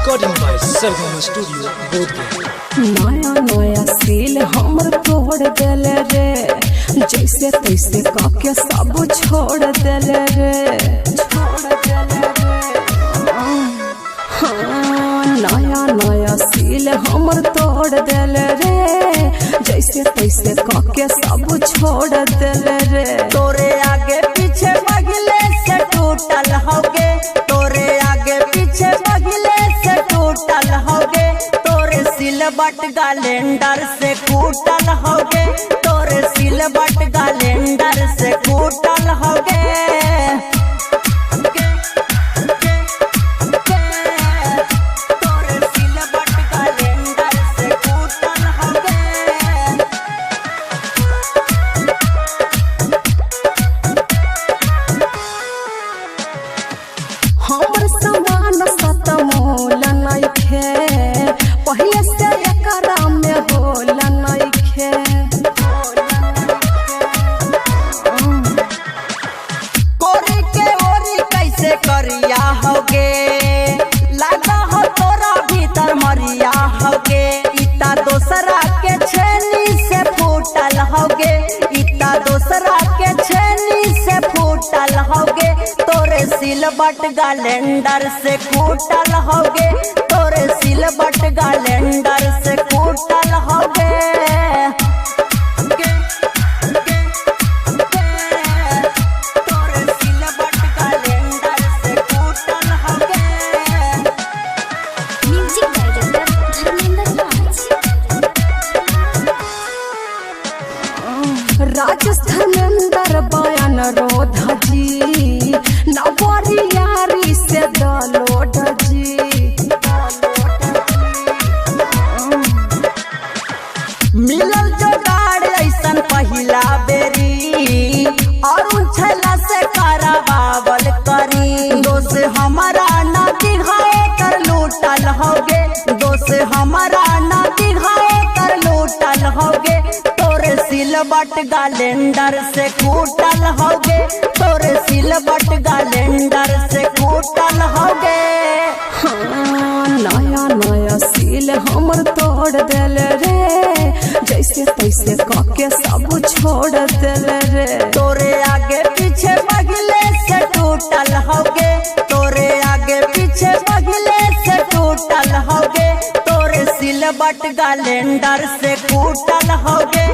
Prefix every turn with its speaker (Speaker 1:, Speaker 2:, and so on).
Speaker 1: Recording by Sargam studio Bodhgaya.
Speaker 2: नया नया सील हमर तोड़ देले रे, जैसे तैसे काके सब छोड़ देले रे। नया नया सील हमर तोड़ देले रे, जैसे तैसे काके सब छोड़ देले रे।
Speaker 3: तोरे आगे पीछे बगले से टूटल होगे, तोरे आगे पीछे बगले से टूटल होगे, तोरे सिलबट कैलेंडर से कूटल होगे, तोरे सिलबट कैलेंडर से कूटल होगे।
Speaker 2: हमर समान सतमोल नइखे, पहिले से एकरा में होल नइखे।
Speaker 3: कोरी के ओरी कैसे करिया होगे, लगा हो तोरा भीतर मरिया होगे। इता दोसरा के छेनी से फूटल होगे, इता दोसरा के छेनी से फूटल होगे, तोरे सिलबट कैलेंडर से कूटल होगे, तोरे सिलबट कैलेंडर से कूटल होगे। तोरे सिलबट कैलेंडर से कूटल होगे।
Speaker 4: म्यूजिक डायरेक्टर धर्मेंद्र
Speaker 2: राजस्थानंदर बयान रोधा जी, नवरियारी से दलोड जी।
Speaker 3: मिलल जोगाड़ ऐसन पहिला बेरी, और उछला से करावल करी। दोस्त हमारा ना दिखाए कर लूटल होगे, दोस्त हमारा ना दिखाए कर लूटल होगे, तोरे सिलबट कैलेंडर से कूटल होगे, तोरे सिलबट कैलेंडर से कूटल होगे।
Speaker 2: नया नया सील हमर तोड़ देले रे, जैसे तैसे काके सब छोड़ देले रे।
Speaker 3: तोरे आगे पीछे बगले से टूटल होगे, तोरे आगे पीछे बगले से टूटल होगे, तोरे सिलबट कैलेंडर से कूटल होगे,